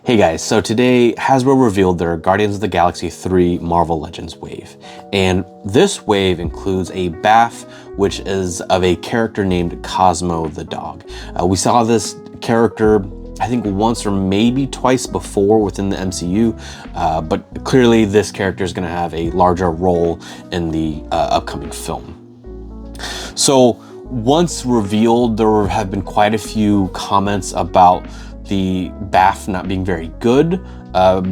Hey guys, so today Hasbro revealed their Guardians of the Galaxy 3 Marvel Legends wave. And this wave includes a BAF, which is of a character named Cosmo the dog. We saw this character, I think once or maybe twice before within the MCU, but clearly this character is gonna have a larger role in the upcoming film. So once revealed, there have been quite a few comments about the BAF not being very good,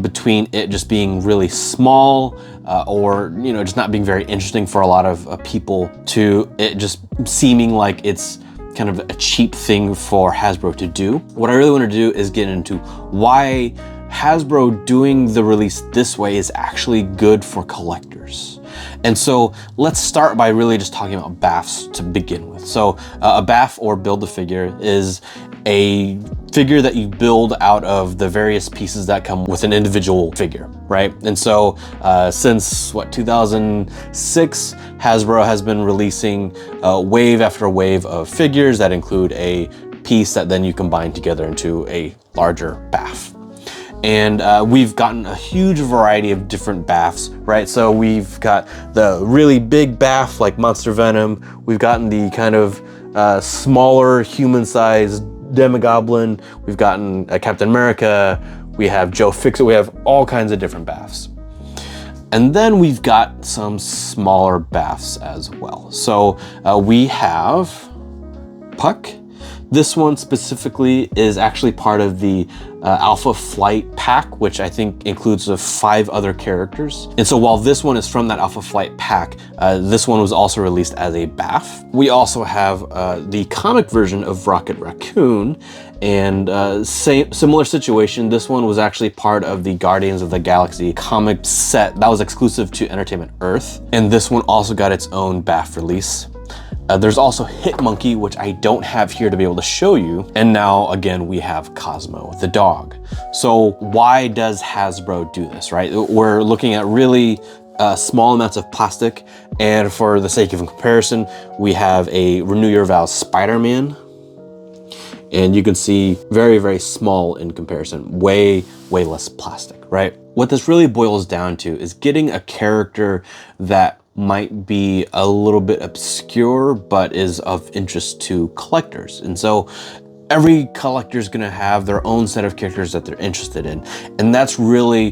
between it just being really small or just not being very interesting for a lot of people, to it just seeming like it's kind of a cheap thing for Hasbro to do. What I really want to do is get into why Hasbro doing the release this way is actually good for collectors. And so let's start by really just talking about BAFs to begin with. So a BAF, or Build-A-Figure, is a figure that you build out of the various pieces that come with an individual figure, right? And so since 2006, Hasbro has been releasing wave after wave of figures that include a piece that then you combine together into a larger BAF. And we've gotten a huge variety of different BAFs, right? So we've got the really big BAF like Monster Venom. We've gotten the kind of smaller human-sized Demogoblin. We've gotten Captain America. We have Joe Fixit. We have all kinds of different BAFs. And then we've got some smaller BAFs as well. So we have Puck. This one specifically is actually part of the Alpha Flight pack, which I think includes 5 other characters. And so while this one is from that Alpha Flight pack, this one was also released as a BAF. We also have the comic version of Raccoon, and similar situation. This one was actually part of the Guardians of the Galaxy comic set that was exclusive to Entertainment Earth. And this one also got its own BAF release. There's also Hitmonkey, which I don't have here to be able to show you. And now again, we have Cosmo the dog. So why does Hasbro do this, right? We're looking at really small amounts of plastic. And for the sake of comparison, we have a Renew Your Vows Spider-Man. And you can see very, very small in comparison, way less plastic, right? What this really boils down to is getting a character that might be a little bit obscure, but is of interest to collectors. And so every collector is gonna have their own set of characters that they're interested in. And that's really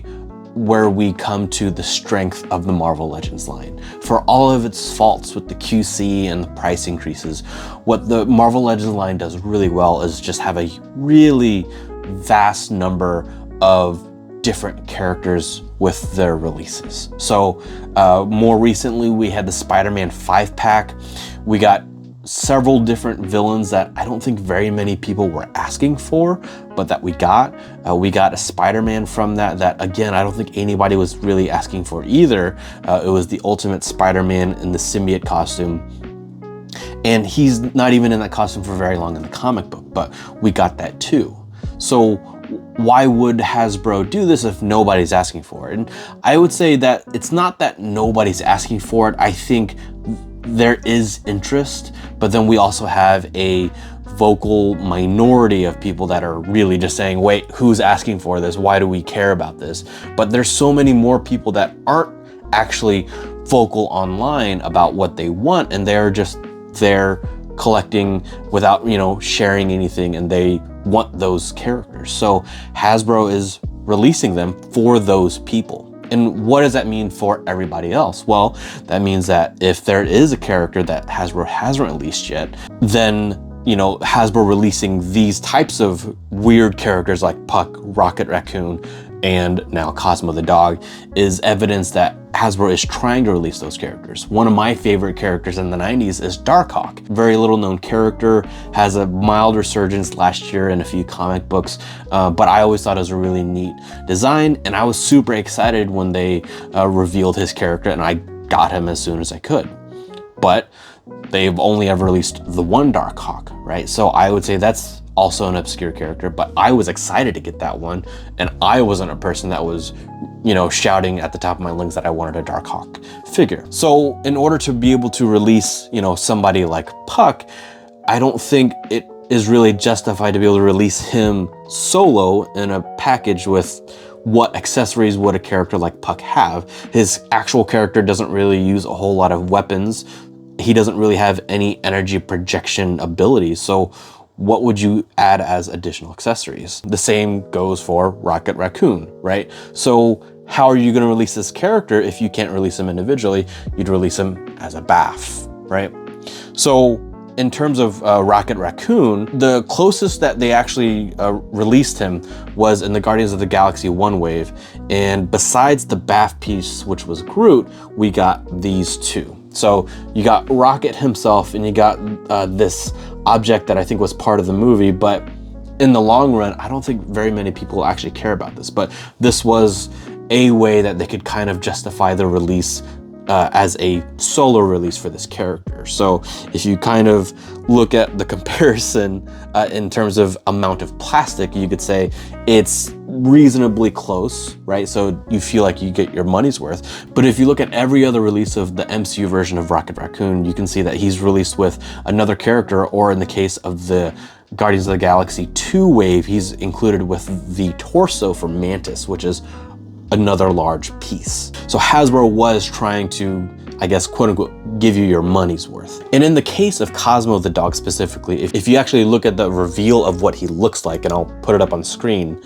where we come to the strength of the Marvel Legends line. For all of its faults with the QC and the price increases, what the Marvel Legends line does really well is just have a really vast number of different characters with their releases. So more recently, we had the Spider-Man 5-pack. We got several different villains that I don't think very many people were asking for, but that we got. We got a Spider-Man from that again, I don't think anybody was really asking for either. It was the Ultimate Spider-Man in the symbiote costume. And he's not even in that costume for very long in the comic book, but we got that too. So why would Hasbro do this if nobody's asking for it? And I would say that it's not that nobody's asking for it. I think there is interest, but then we also have a vocal minority of people that are really just saying, wait, who's asking for this? Why do we care about this? But there's so many more people that aren't actually vocal online about what they want, and they're just there collecting without, sharing anything, and they want those characters. So Hasbro is releasing them for those people. And what does that mean for everybody else? Well, that means that if there is a character that Hasbro hasn't released yet, then Hasbro releasing these types of weird characters like Puck, Raccoon, and now Cosmo the dog is evidence that Hasbro is trying to release those characters. One of my favorite characters in the 90s is Darkhawk. Very little known character, has a mild resurgence last year in a few comic books, but I always thought it was a really neat design, and I was super excited when they revealed his character, and I got him as soon as I could. But they've only ever released the one Darkhawk, right? So I would say that's also an obscure character, but I was excited to get that one, and I wasn't a person that was shouting at the top of my lungs that I wanted a Darkhawk figure. So in order to be able to release somebody like Puck, I don't think it is really justified to be able to release him solo in a package with what accessories would a character like Puck have. His actual character doesn't really use a whole lot of weapons. He doesn't really have any energy projection abilities. So what would you add as additional accessories? The same goes for Raccoon, right? So how are you going to release this character if you can't release him individually? You'd release him as a BAF, right? So in terms of Raccoon, the closest that they actually released him was in the Guardians of the Galaxy 1 wave. And besides the BAF piece, which was Groot, we got these two. So you got Rocket himself, and you got this object that I think was part of the movie, but in the long run, I don't think very many people actually care about this, but this was a way that they could kind of justify the release as a solo release for this character. So if you kind of look at the comparison in terms of amount of plastic, you could say it's reasonably close, right? So you feel like you get your money's worth. But if you look at every other release of the MCU version of Rocket Raccoon, you can see that he's released with another character, or in the case of the Guardians of the Galaxy 2 wave, he's included with the torso for Mantis, which is another large piece. So Hasbro was trying to, I guess, quote unquote, give you your money's worth. And in the case of Cosmo the dog specifically, if you actually look at the reveal of what he looks like, and I'll put it up on screen,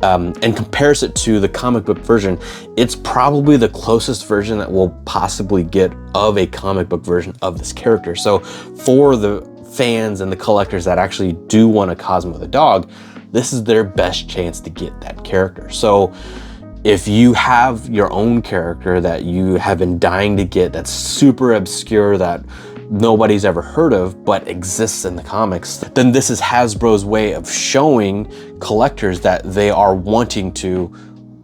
and compares it to the comic book version, it's probably the closest version that we'll possibly get of a comic book version of this character. So for the fans and the collectors that actually do want a Cosmo the dog, this is their best chance to get that character. So if you have your own character that you have been dying to get, that's super obscure, that nobody's ever heard of, but exists in the comics, then this is Hasbro's way of showing collectors that they are wanting to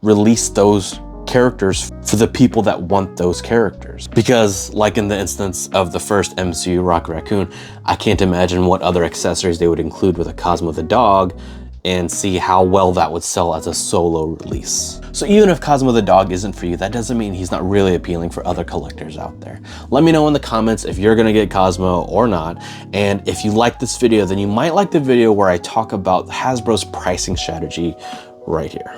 release those characters for the people that want those characters. Because like in the instance of the first MCU Rocket Raccoon, I can't imagine what other accessories they would include with a Cosmo the dog and see how well that would sell as a solo release. So even if Cosmo the dog isn't for you, that doesn't mean he's not really appealing for other collectors out there. Let me know in the comments if you're gonna get Cosmo or not. And if you like this video, then you might like the video where I talk about Hasbro's pricing strategy right here.